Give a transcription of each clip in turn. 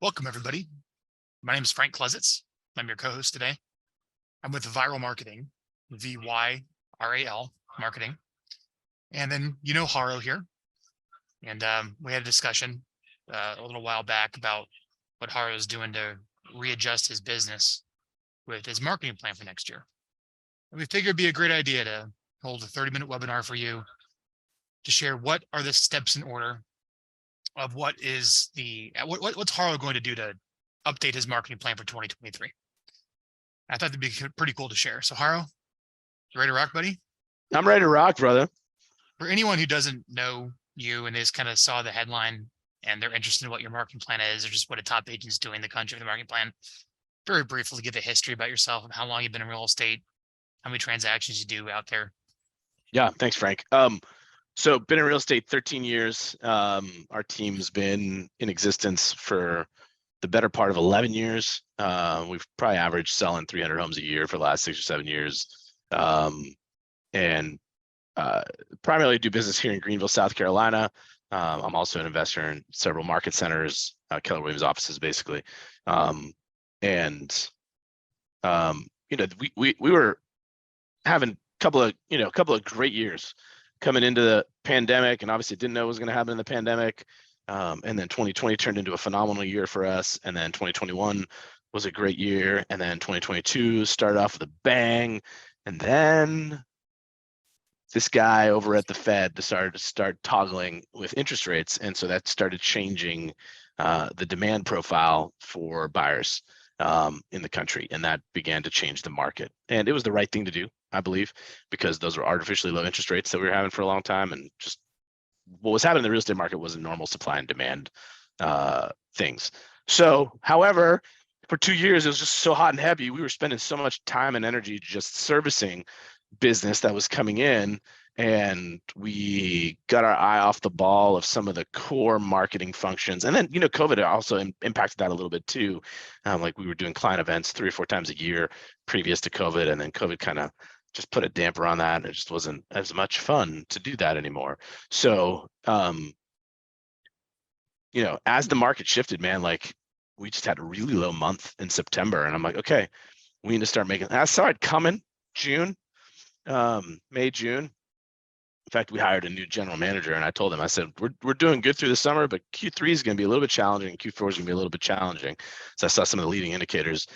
Welcome, everybody. My name is Frank Klesitz. I'm your co-host today. I'm with Vyral Marketing, Vyral Marketing. And then Haro here. And we had a discussion a little while back about what Haro is doing to readjust his business with his marketing plan for next year. And we figured it'd be a great idea to hold a 30-minute webinar for you to share what are the steps in order of what's Haro going to do to update his marketing plan for 2023. I thought that'd be pretty cool to share. So Haro, you ready to rock, buddy? I'm ready to rock, brother. For anyone who doesn't know you and they just kind of saw the headline and they're interested in what your marketing plan is or just what a top agent's doing in the country for the marketing plan, very briefly give a history about yourself and how long you've been in real estate, how many transactions you do out there. Yeah, thanks, Frank. So been in real estate 13 years. Our team's been in existence for the better part of 11 years. We've probably averaged selling 300 homes a year for the last 6 or 7 years. And primarily do business here in Greenville, South Carolina. I'm also an investor in several market centers, Keller Williams offices, basically. We were having a couple of great years coming into the pandemic, and obviously didn't know what was going to happen in the pandemic. And then 2020 turned into a phenomenal year for us. And then 2021 was a great year. And then 2022 started off with a bang. And then this guy over at the Fed decided to start toggling with interest rates. And so that started changing the demand profile for buyers in the country. And that began to change the market. And it was the right thing to do, I believe, because those were artificially low interest rates that we were having for a long time. And just what was happening in the real estate market wasn't normal supply and demand things. So, however, for 2 years, it was just so hot and heavy. We were spending so much time and energy just servicing business that was coming in, and we got our eye off the ball of some of the core marketing functions. And then, COVID also impacted that a little bit too. Like we were doing client events 3 or 4 times a year previous to COVID, and then COVID kind of just put a damper on that, and it just wasn't as much fun to do that anymore. So, as the market shifted, man, like we just had a really low month in September, and I'm like, okay, we need to start making. I saw it coming June. May, June. In fact, we hired a new general manager, and I told him, I said, we're doing good through the summer, but Q3 is going to be a little bit challenging. Q4 is going to be a little bit challenging. So I saw some of the leading indicators,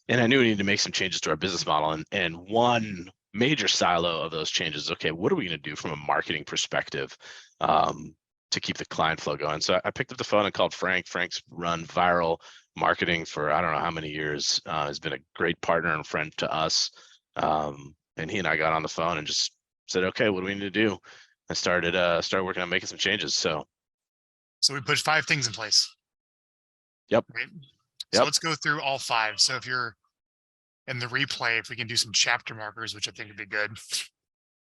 and I knew we needed to make some changes to our business model. And one major silo of those changes is, okay, what are we going to do from a marketing perspective to keep the client flow going? So I picked up the phone and called Frank. Frank's run Vyral Marketing for I don't know how many years. Has been a great partner and friend to us. And he and I got on the phone and just said, okay, what do we need to do? And started working on making some changes. So we put 5 things in place. Yep. Right? So let's go through all 5. So if you're in the replay, if we can do some chapter markers, which I think would be good.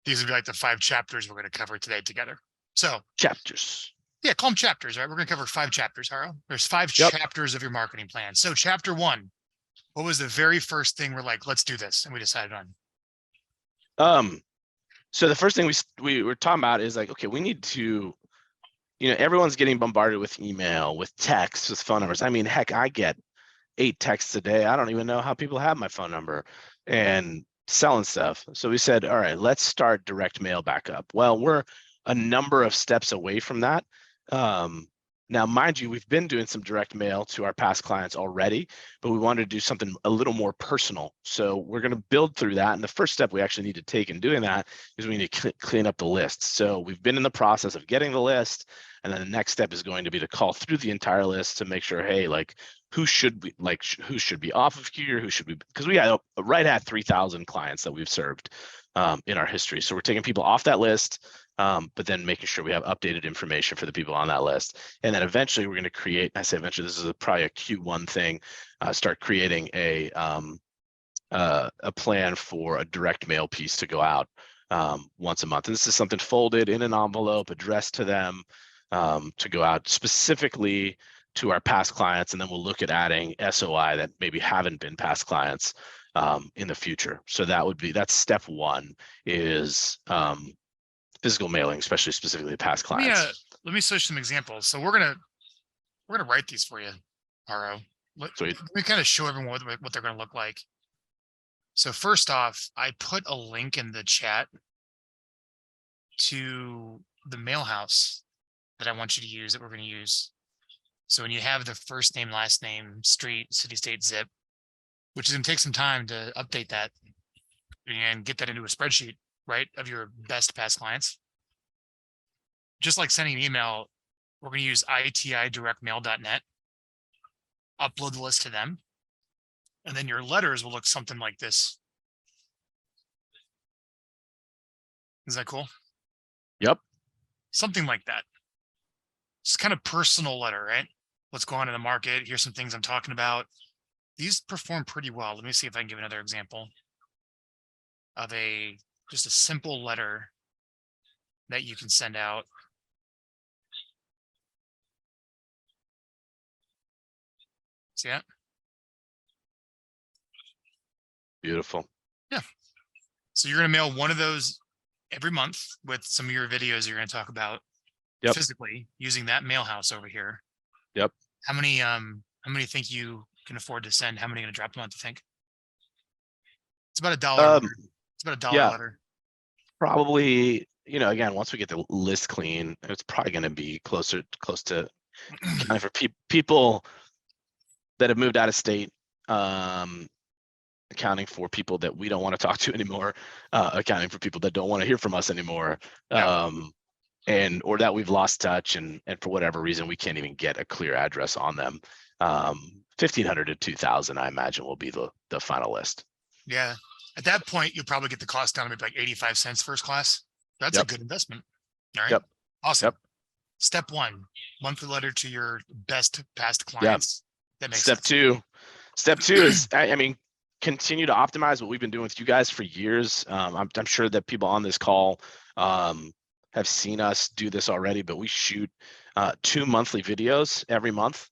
These would be like the 5 chapters we're going to cover today together. So chapters. Yeah, call them chapters, right? We're going to cover 5 chapters, Haro. There's 5 chapters of your marketing plan. So chapter 1, what was the very first thing we're like, let's do this, and we decided on? So the first thing we were talking about is like, okay, we need to, everyone's getting bombarded with email, with texts, with phone numbers. I mean, heck, I get 8 texts a day. I don't even know how people have my phone number and selling stuff. So we said, all right, let's start direct mail back up. Well, we're a number of steps away from that. Now, mind you, we've been doing some direct mail to our past clients already, but we wanted to do something a little more personal. So we're going to build through that. And the first step we actually need to take in doing that is we need to clean up the list. So we've been in the process of getting the list. And then the next step is going to be to call through the entire list to make sure, hey, like who should be off of here? Because we had right at 3,000 clients that we've served in our history. So we're taking people off that list, but then making sure we have updated information for the people on that list. And then eventually we're going to create, I say eventually, this is probably a Q1 thing, start creating a plan for a direct mail piece to go out once a month. And this is something folded in an envelope, addressed to them, to go out specifically to our past clients. And then we'll look at adding SOI that maybe haven't been past clients in the future. So that's step 1 is physical mailing, especially specifically past clients. Let me switch some examples. So we're gonna write these for you. Haro. Let Sweet. me kind of show everyone what they're going to look like. So first off, I put a link in the chat to the mail house that I want you to use, that we're going to use. So when you have the first name, last name, street, city, state, zip, which is going to take some time to update that and get that into a spreadsheet, right, of your best past clients. Just like sending an email, we're going to use itidirectmail.net, upload the list to them, and then your letters will look something like this. Is that cool? Yep. Something like that. It's kind of personal letter, right? What's going on in the market? Here's some things I'm talking about. These perform pretty well. Let me see if I can give another example of just a simple letter that you can send out. See that? Beautiful. Yeah. So you're going to mail one of those every month with some of your videos you're going to talk about physically using that mail house over here. Yep. How many think you can afford to send? How many are going to drop a month, to think? It's about $1 letter. It's about $1 letter. Probably, again, once we get the list clean, it's probably going to be close to accounting for people that have moved out of state, accounting for people that we don't want to talk to anymore, accounting for people that don't want to hear from us anymore, or that we've lost touch and for whatever reason we can't even get a clear address on them. 1,500 to 2,000, I imagine, will be the final list. Yeah. At that point, you'll probably get the cost down to maybe like 85 cents first class. That's a good investment. All right. Awesome. Step 1, monthly letter to your best past clients. That makes sense. Step two is, continue to optimize what we've been doing with you guys for years. I'm sure that people on this call have seen us do this already, but we shoot 2 monthly videos every month.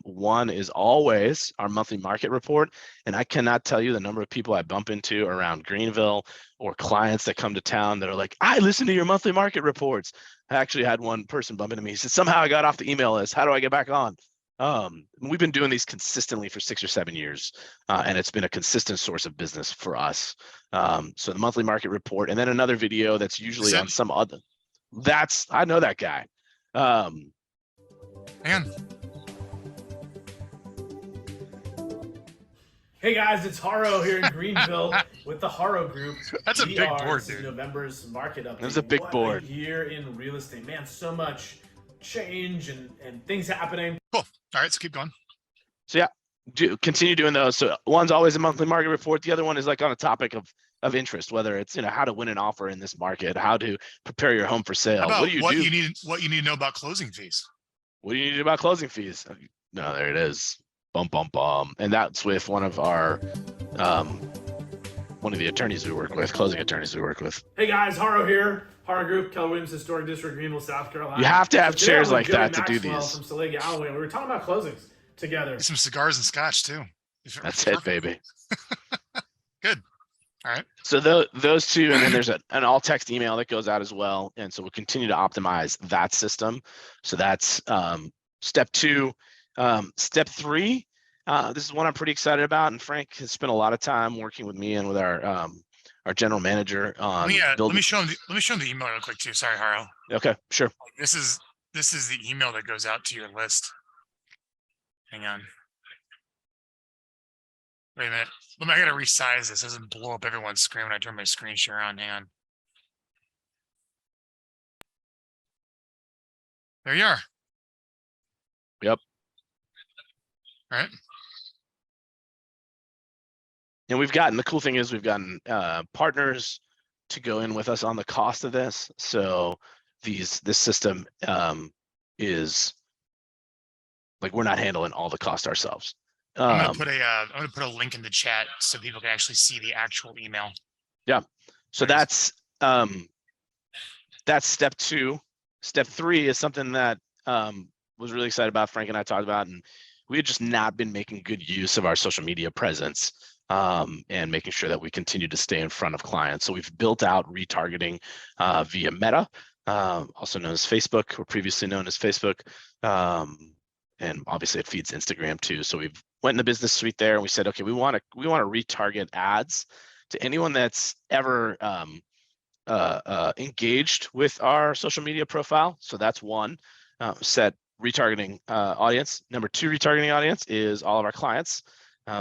One is always our monthly market report. And I cannot tell you the number of people I bump into around Greenville or clients that come to town that are like, I listen to your monthly market reports. I actually had one person bump into me. He said, somehow I got off the email list. How do I get back on? We've been doing these consistently for 6 or 7 years, and it's been a consistent source of business for us. So the monthly market report, and then another video that's usually on some other. I know that guy. Man. Hey guys, it's Haro here in Greenville with the Haro Group. That's a big board, dude. November's market update. It was a big board. Here in real estate, man, so much change and things happening. Cool. All right, so keep going. So continue doing those. So one's always a monthly market report. The other one is like on a topic of interest, whether it's how to win an offer in this market, how to prepare your home for sale. What do you do? What you need to know about closing fees. What do you need to know about closing fees? No, there it is. Bum bum bum. And that's with one of our one of the attorneys we work with, closing attorneys we work with. Hey guys, Haro here. Haro Group, Keller Williams Historic District, Greenville, South Carolina. You have to have chairs like that to Maxwell do these. From Salega, Alloway. We were talking about closings together. Some cigars and scotch too. That's it, baby. Good. All right. So those two, and then there's an all text email that goes out as well. And so we'll continue to optimize that system. So that's step 2. Step 3, this is one I'm pretty excited about. And Frank has spent a lot of time working with me and with our general manager on let me show him the email real quick too. Sorry, Haro. Okay, sure. This is the email that goes out to your list. Hang on. Wait a minute. I gotta resize this. It doesn't blow up everyone's screen when I turn my screen share on. Hang on. There you are. Yep. All right. And the cool thing is we've gotten partners to go in with us on the cost of this. So this system is like, we're not handling all the cost ourselves. I'm gonna put a link in the chat so people can actually see the actual email. Yeah. So that's step 2. Step 3 is something that was really excited about. Frank and I talked about, and we had just not been making good use of our social media presence and making sure that we continue to stay in front of clients. So we've built out retargeting via Meta, also known as Facebook, or previously known as Facebook. and obviously it feeds Instagram too. So we've went in the business suite there and we said, okay, we want to retarget ads to anyone that's ever engaged with our social media profile. So that's one set retargeting audience. Number two retargeting audience is all of our clients.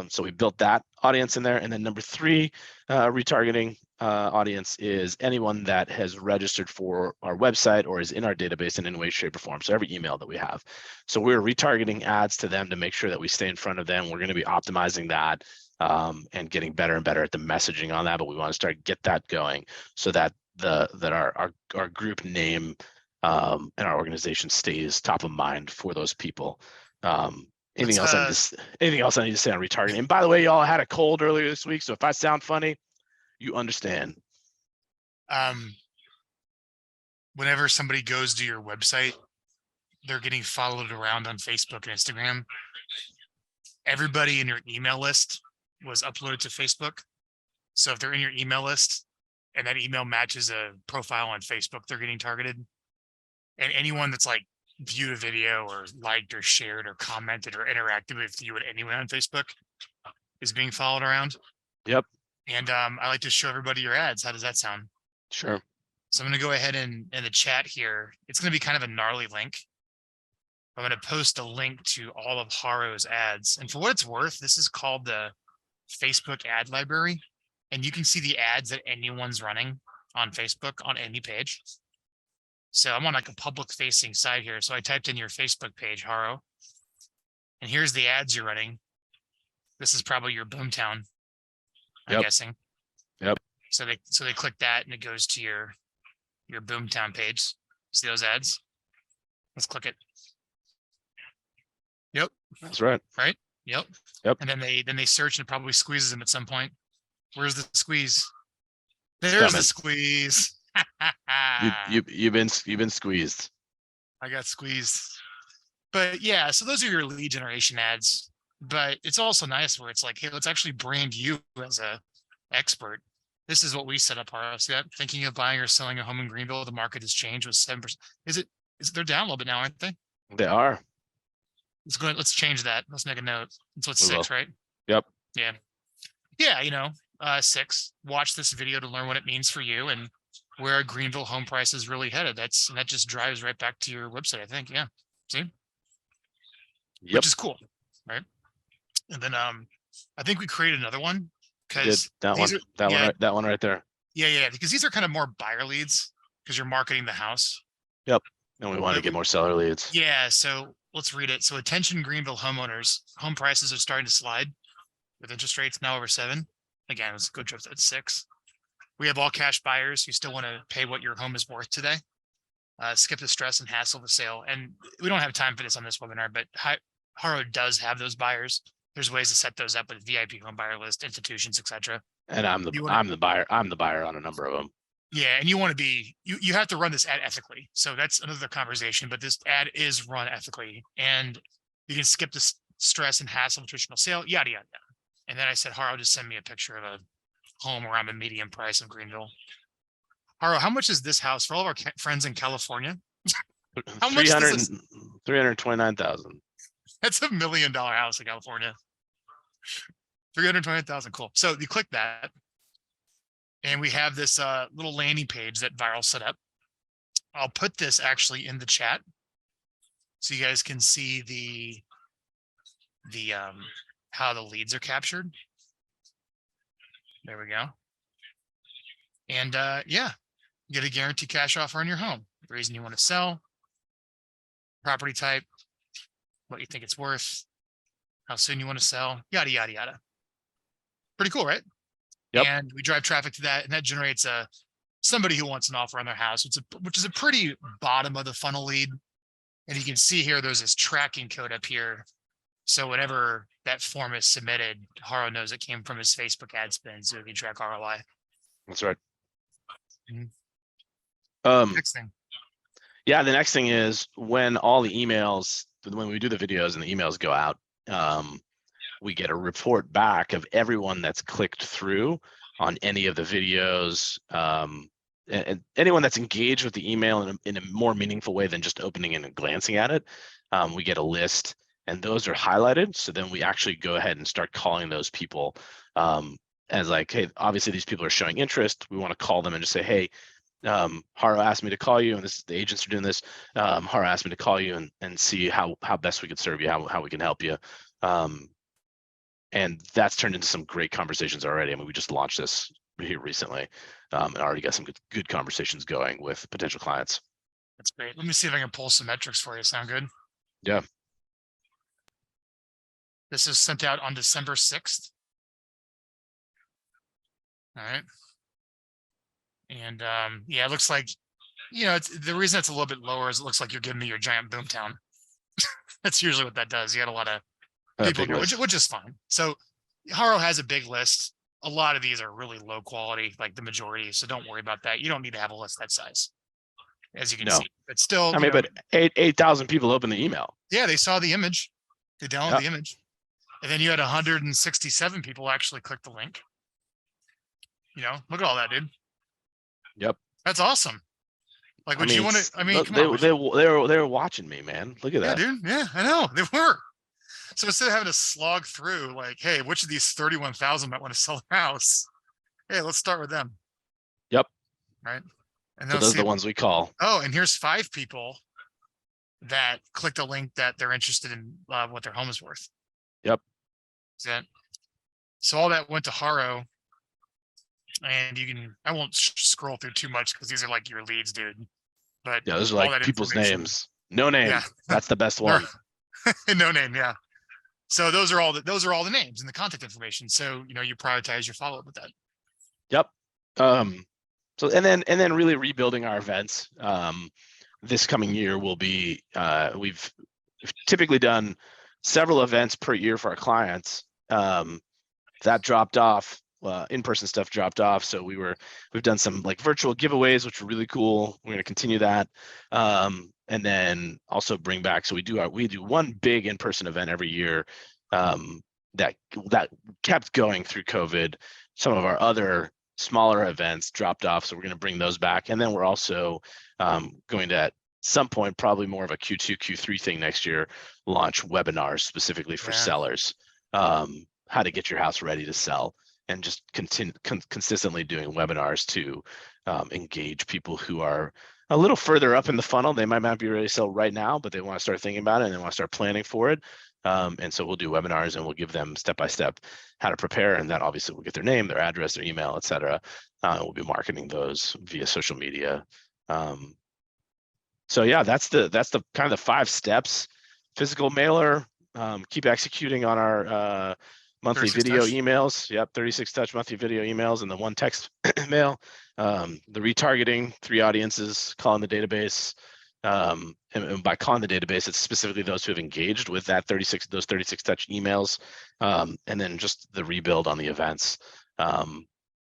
So we built that audience in there. And then number three retargeting audience is anyone that has registered for our website or is in our database in any way, shape, or form. So every email that we have. So we're retargeting ads to them to make sure that we stay in front of them. We're going to be optimizing that and getting better and better at the messaging on that. But we want to get that going so that our group name and our organization stays top of mind for those people. Anything else I need to say on retargeting? And by the way, y'all, I had a cold earlier this week, so if I sound funny, you understand. Whenever somebody goes to your website, they're getting followed around on Facebook and Instagram. Everybody in your email list was uploaded to Facebook. So if they're in your email list and that email matches a profile on Facebook, they're getting targeted. And anyone that's like viewed a video or liked or shared or commented or interacted with you anyway on Facebook is being followed around. Yep. And I like to show everybody your ads. How does that sound? Sure. So I'm going to go ahead and in the chat here, it's going to be kind of a gnarly link. I'm going to post a link to all of Haro's ads. And for what it's worth, this is called the Facebook ad library. And you can see the ads that anyone's running on Facebook on any page. So I'm on like a public facing site here. So I typed in your Facebook page, Haro. And here's the ads you're running. This is probably your Boomtown, I'm guessing. Yep. So they click that and it goes to your Boomtown page. See those ads? Let's click it. Yep. That's right. Right? Yep. Yep. And then they search and it probably squeezes them at some point. Where's the squeeze? There's the squeeze. You've been squeezed. I got squeezed. But yeah, so those are your lead generation ads. But it's also nice where it's like, hey, let's actually brand you as a expert. This is what we set up. See that? Thinking of buying or selling a home in Greenville, the market has changed with 7%. They're down a little bit now, aren't they? They are. Let's change that. Let's make a note. That's what's 6, right? Yep. Yeah. Yeah, 6. Watch this video to learn what it means for you and where Greenville home price is really headed. That just drives right back to your website, I think. Yeah. See? Yep. Which is cool, right? And then I think we created another one because that one right there. Yeah, because these are kind of more buyer leads because you're marketing the house. Yep. And we want to get more seller leads. Yeah, so let's read it. So attention Greenville homeowners, home prices are starting to slide with interest rates now over 7. Again, it's a good trip at 6. We have all cash buyers who still want to pay what your home is worth today. Skip the stress and hassle of the sale. And we don't have time for this on this webinar, but Haro does have those buyers. There's ways to set those up with VIP home buyer list, institutions, etc. And I'm the buyer. I'm the buyer on a number of them. Yeah, and you want to be you have to run this ad ethically. So that's another conversation. But this ad is run ethically, and you can skip the stress and hassle of traditional sale. Yada yada. And then I said, Haro, just send me a picture of a home around the median price of Greenville. Haro, how much is this house for all of our friends in California? How much is this? 329,000. That's $1 million house in California. 329,000. Cool. So you click that, and we have this little landing page that Vyral set up. I'll put this actually in the chat so you guys can see the how the leads are captured. There we go. And yeah, you get a guaranteed cash offer on your home. The reason you want to sell, property type, what you think it's worth, how soon you want to sell, yada, yada, yada. Pretty cool, right? Yep. And we drive traffic to that, and that generates somebody who wants an offer on their house, which is a pretty bottom of the funnel lead. And you can see here, there's this tracking code up here. So whenever that form is submitted, Haro knows it came from his Facebook ad spend, so we can track ROI. That's right. Next thing. Yeah, the next thing is when all the emails, when we do the videos and the emails go out, we get a report back of everyone that's clicked through on any of the videos, and anyone that's engaged with the email in a more meaningful way than just opening it and glancing at it. We get a list and those are highlighted. So then we actually go ahead and start calling those people as like, hey, obviously these people are showing interest. We want to call them and just say, hey, Haro asked me to call you, and this the agents are doing this. Haro asked me to call you and see how best we could serve you, how we can help you. And that's turned into some great conversations already. I mean, we just launched this here recently, and already got some good conversations going with potential clients. That's great. Let me see if I can pull some metrics for you. Sound good? Yeah. This is sent out on December 6th. All right. And yeah, it looks like, it's the reason it's a little bit lower is it looks like you're giving me your giant boomtown. That's usually what that does. You got a lot of people here, which is fine. So Haro has a big list. A lot of these are really low quality, like the majority. So don't worry about that. You don't need to have a list that size, as you can see. But still, I mean, but 8,000 people open the email. Yeah, they saw the image. They downloaded the image. And then you had 167 people actually click the link. Look at all that, dude. Yep. That's awesome. Like, would you want to? I mean, they were watching me, man. Look at that. Yeah, dude. Yeah, I know they were. So instead of having to slog through, like, hey, which of these 31,000 might want to sell their house? Hey, let's start with them. Yep. Right. And so those are the ones we call. Oh, and here's 5 people that clicked a link that they're interested in what their home is worth. Yep. So all that went to Haro. And I won't scroll through too much because these are like your leads, dude. But yeah, those are like people's names. No name. Yeah. That's the best one. No name. Yeah. So those are all the names and the contact information. So, you prioritize your follow-up with that. Yep. So, and then really rebuilding our events. This coming year will be, we've typically done several events per year for our clients. That dropped off. In-person stuff dropped off, so we've done some like virtual giveaways, which are really cool. We're going to continue that, and then also bring back. So we do one big in-person event every year that kept going through COVID. Some of our other smaller events dropped off, so we're going to bring those back, and then we're also going to at some point, probably more of a Q2, Q3 thing next year, launch webinars specifically for sellers, how to get your house ready to sell. And just consistently doing webinars to engage people who are a little further up in the funnel. They might not be ready to sell right now, but they want to start thinking about it and they want to start planning for it. And so we'll do webinars and we'll give them step-by-step how to prepare. And that obviously will get their name, their address, their email, et cetera. We'll be marketing those via social media. So yeah, that's the kind of the 5 steps. Physical mailer, keep executing on our monthly video emails. Yep, 36 touch monthly video emails and the 1 text mail. The retargeting, 3 audiences, calling the database. And by calling the database, it's specifically those who have engaged with those 36 touch emails. And then just the rebuild on the events.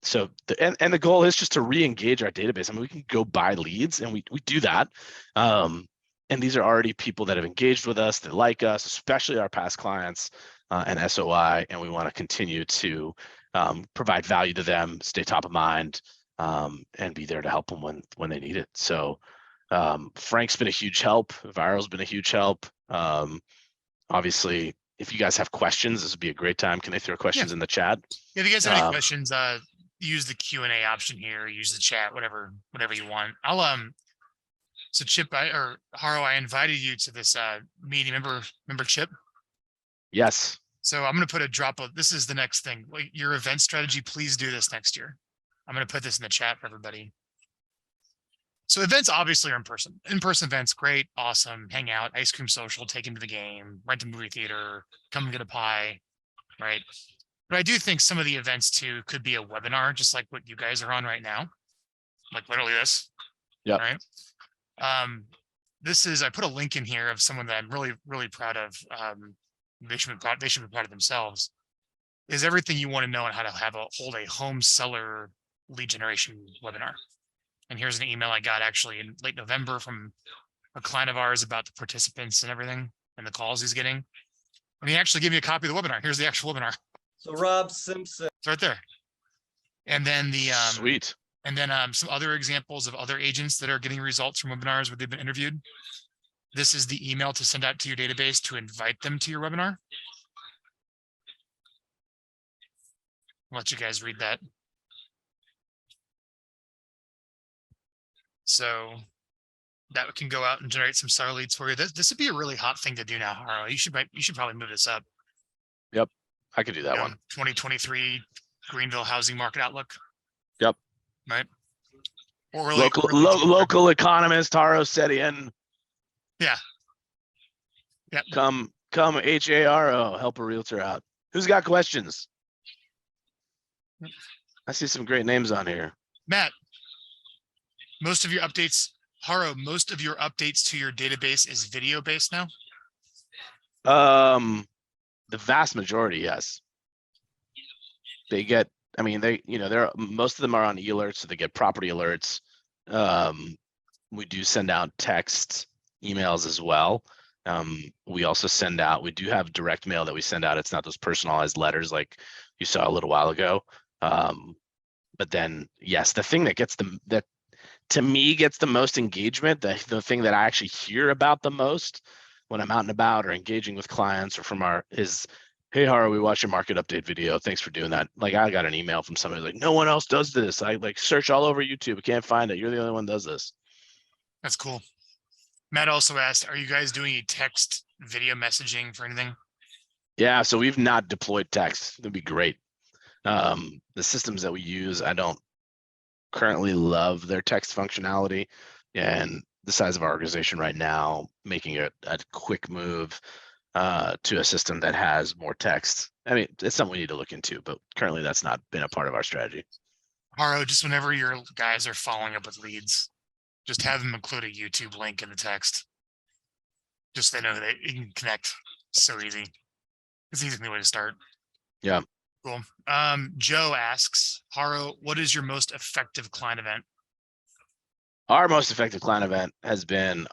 So the goal is just to re-engage our database. I mean, we can go buy leads and we do that. And these are already people that have engaged with us, that like us, especially our past clients. And SOI, and we want to continue to provide value to them, stay top of mind, and be there to help them when they need it. So Frank's been a huge help. Vyral's been a huge help. Obviously, if you guys have questions, this would be a great time. Can they throw questions in the chat? Yeah, if you guys have any questions, use the Q&A option here, use the chat, whatever you want. So Chip or Haro, I invited you to this meeting. Remember Chip? Yes. So I'm going to put this is the next thing. Like your event strategy, please do this next year. I'm going to put this in the chat for everybody. So events obviously are in person. In-person events, great, awesome. Hang out, ice cream social, take him to the game, rent a movie theater, come and get a pie, right? But I do think some of the events too could be a webinar, just like what you guys are on right now. Like literally this. Yeah. Right. I put a link in here of someone that I'm really, really proud of. They should be proud of themselves. Is everything you want to know on how to hold a home seller lead generation webinar. And here's an email I got actually in late November from a client of ours about the participants and everything and the calls he's getting. And he actually gave me a copy of the webinar. Here's the actual webinar. So Rob Simpson. It's right there. And then sweet. And then some other examples of other agents that are getting results from webinars where they've been interviewed. this is the email to send out to your database to invite them to your webinar. I'll let you guys read that. So that can go out and generate some star leads for you. This would be a really hot thing to do now, Haro. You should probably move this up. Yep, I could do that You know, one. 2023 Greenville housing market outlook. Yep. Right. Or Local economist Haro Setian. Yeah. Yeah. Come HARO, help a realtor out. Who's got questions? I see some great names on here. Matt, most of your updates, Haro, most of your updates to your database is video based now? The vast majority, yes. They get, I mean, most of them are on e-alerts, so they get property alerts. We do send out text emails as well. We also send out, we do have direct mail that we send out. It's not those personalized letters like you saw a little while ago. But then, yes, the thing that that to me gets the most engagement, the thing that I actually hear about the most when I'm out and about or engaging with clients or is, hey, Haro, we watched your market update video. Thanks for doing that. Like, I got an email from somebody like, no one else does this. I like search all over YouTube, can't find it. You're the only one that does this. That's cool. Matt also asked, are you guys doing a text video messaging for anything? Yeah, so we've not deployed text. That'd be great. The systems that we use, I don't currently love their text functionality, and the size of our organization right now, making a quick move to a system that has more text. I mean, it's something we need to look into, but currently that's not been a part of our strategy. Haro, just whenever your guys are following up with leads, just have them include a YouTube link in the text. Just so they know that you can connect. So easy. It's an easy way to start. Yeah. Cool. Joe asks, Haro, what is your most effective client event? Our most effective client event has been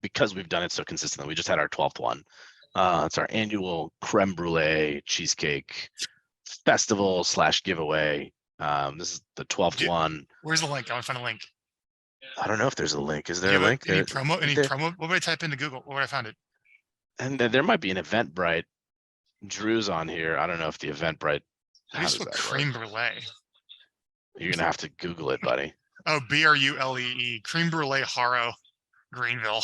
because we've done it so consistently, we just had our 12th one. It's our annual creme brulee cheesecake festival / giveaway. This is the 12th one. Where's the link? I want to find a link. I don't know if there's a link. Is there a link? Any promo? Any promo? What would I type into Google? What would I find it? And there might be an Eventbrite. Drew's on here. I don't know if the Eventbrite. How do you spell creme brulee? You're gonna have to Google it, buddy. Oh, BRULEE, creme brulee Haro, Greenville.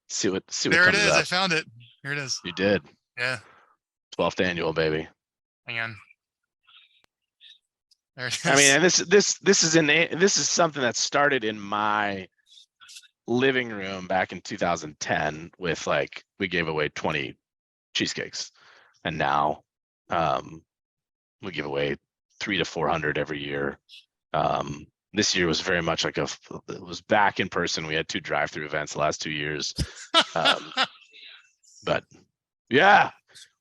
See what there it is. Up. I found it. Here it is. You did. Yeah. 12th annual, baby. Hang on. There it is. I mean, and this is something that started in my living room back in 2010 with we gave away 20 cheesecakes, and now we give away 300 to 400 every year. This year was very much it was back in person. We had 2 drive-through events the last 2 years. But yeah,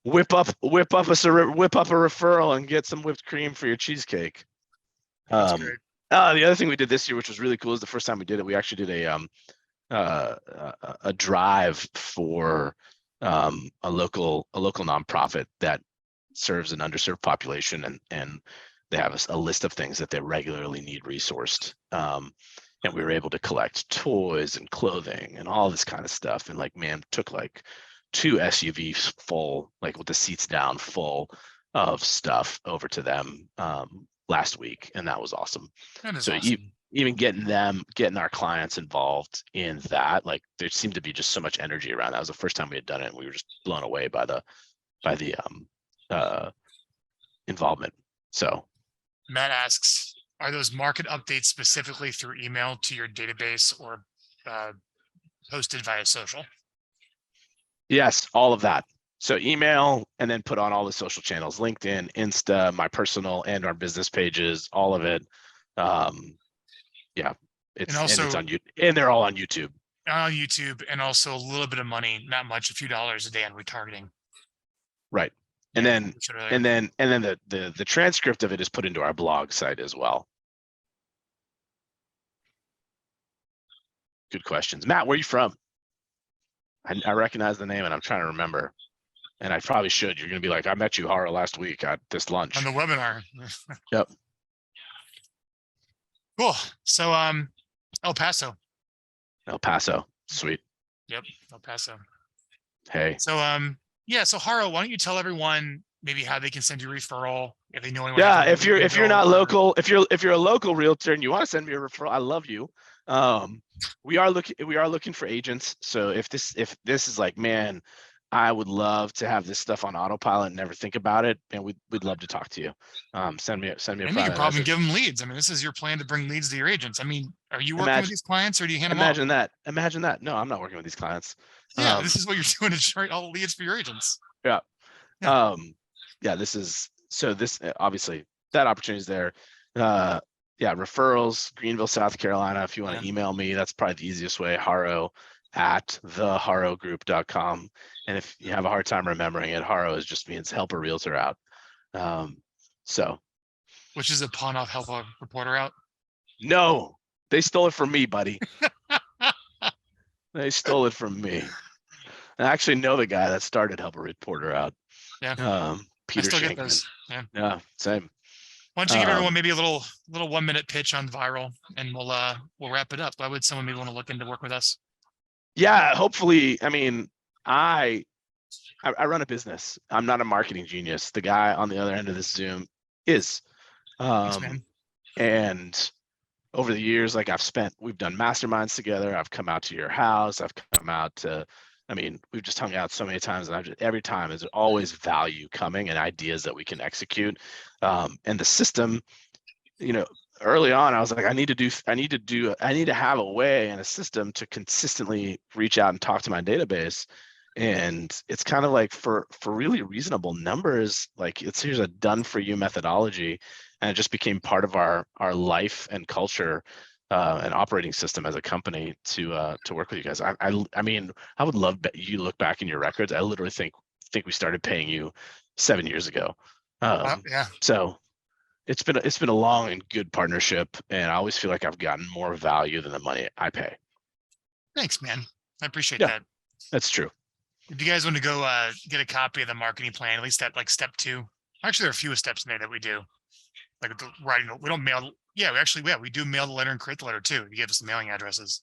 whip up a referral and get some whipped cream for your cheesecake. The other thing we did this year, which was really cool, is the first time we did it. We actually did a drive for a local nonprofit that serves an underserved population, and they have a list of things that they regularly need resourced. And we were able to collect toys and clothing and all this kind of stuff. And took 2 SUVs full, with the seats down, full of stuff over to them last week, and that was awesome. That is so awesome. Even getting our clients involved in that, there seemed to be just so much energy around. That was the first time we had done it, and we were just blown away by the involvement. So Matt asks, are those market updates specifically through email to your database or posted via social? Yes, all of that. So email, and then put on all the social channels, LinkedIn, Insta, my personal and our business pages, all of it. Yeah, it's on YouTube, and they're all on YouTube. On YouTube, and also a little bit of money, not much, a few dollars a day on retargeting. Right. And then the transcript of it is put into our blog site as well. Good questions. Matt, where are you from? I recognize the name and I'm trying to remember. And I probably should. You're going to be like, I met you, Haro, last week at this lunch. On the webinar. Yep. Cool. So El Paso. El Paso. Sweet. Yep, El Paso. Hey. So yeah, so Haro, why don't you tell everyone maybe how they can send you a referral if they know anyone Yeah, has a if you're not or local, if you're a local realtor and you want to send me a referral, I love you. We are looking for agents. So if this is like, man, I would love to have this stuff on autopilot and never think about it, and we'd love to talk to you. Send me a and you private could probably message. give them leads. I mean, this is your plan to bring leads to your agents. I mean, are you working with Imagine these clients or do you hand them off? imagine that. Imagine that. No, I'm not working with these clients. Yeah, Um, this is what you're doing to generate all the leads for your agents. yeah. Yeah. Yeah, this is so this obviously that opportunity is there. Yeah, referrals, Greenville, South Carolina. If you want to Yeah. email me, that's probably the easiest way. Haro at theharogroup.com. And if you have a hard time remembering it, Haro is just means help a realtor out. So Which is a pawn off help a reporter out. no, they stole it from me, buddy. They stole it from me. I actually know the guy that started Help a Reporter Out. Yeah, I Peter still get Shankman. those. Yeah. Yeah, same. Why don't you give everyone Um, maybe a little 1 minute pitch on Vyral and we'll wrap it up. Why would someone maybe want to look into work with us? yeah, hopefully, I mean, I run a business. I'm not a marketing genius. The guy on the other end of this Zoom is. Thanks, Um, man. and over the years, like we've done masterminds together. I've come out to your house. I've come out to, I mean, we've just hung out so many times, and every time there's always value coming and ideas that we can execute. And the system, early on, I was like, I need to have a way and a system to consistently reach out and talk to my database. And it's kind of like for really reasonable numbers, like here's a done for you methodology. And it just became part of our life and culture and operating system as a company to work with you guys. I mean, I would love you look back in your records. I literally think we started paying you 7 years ago. Yeah. So it's been a long and good partnership, and I always feel like I've gotten more value than the money I pay. Thanks, man. I appreciate Yeah, that. that's true. If you guys want to go get a copy of the marketing plan, at least that like step 2. Actually, there are a few steps in there that we do. Like the writing, we don't mail. Yeah, we do mail the letter and create the letter too. You give us the mailing addresses.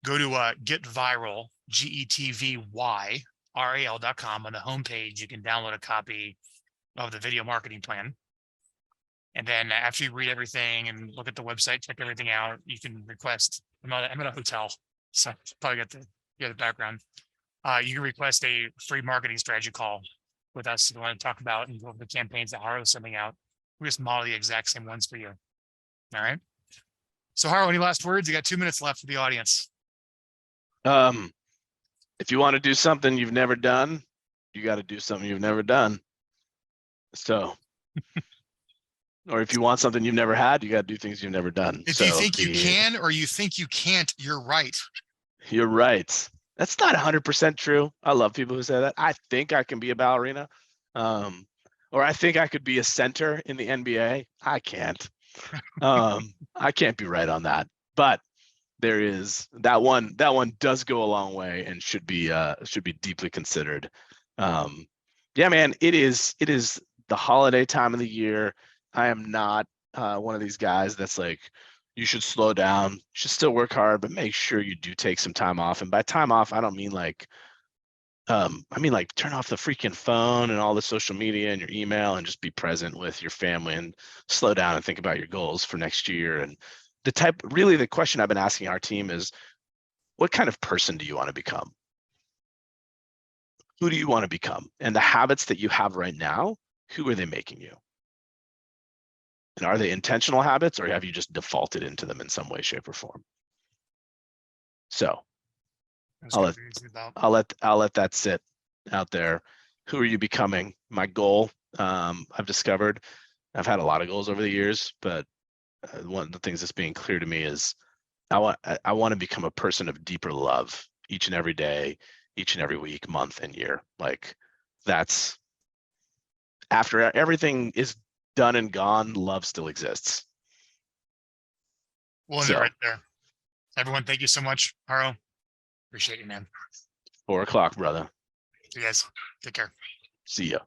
Go to Get Vyral, GETVYRAL.com. On the homepage, you can download a copy of the video marketing plan. And then after you read everything and look at the website, check everything out, you can request. I'm at a hotel, so probably get the background. You can request a free marketing strategy call with us if you want to talk about and go over the campaigns that Haro is sending out. We just model the exact same ones for you. All right. So Haro, any last words? You got 2 minutes left for the audience. If you want to do something you've never done, you got to do something you've never done. So, or if you want something you've never had, you got to do things you've never done. If So you think you can or you think you can't, you're right. You're right. That's not 100% true. I love people who say that. I think I can be a ballerina, or I think I could be a center in the NBA. I can't. I can't be right on that. But there is that one. That one does go a long way and should be deeply considered. Yeah, man. It is the holiday time of the year. I am not one of these guys that's like, you should slow down, you should still work hard, but make sure you do take some time off. And by time off, I don't mean like, I mean like turn off the freaking phone and all the social media and your email and just be present with your family and slow down and think about your goals for next year. And the question I've been asking our team is, what kind of person do you want to become? Who do you want to become? And the habits that you have right now, who are they making you? And are they intentional habits, or have you just defaulted into them in some way, shape, or form? So I'll let that sit out there. Who are you becoming? My goal, I've discovered, I've had a lot of goals over the years, but one of the things that's being clear to me is I want to become a person of deeper love each and every day, each and every week, month, and year. Like, that's after everything is done and gone, love still exists. We'll end it right there. Everyone, thank you so much, Haro. Appreciate you, man. 4 o'clock, brother. See you guys. Take care. See ya.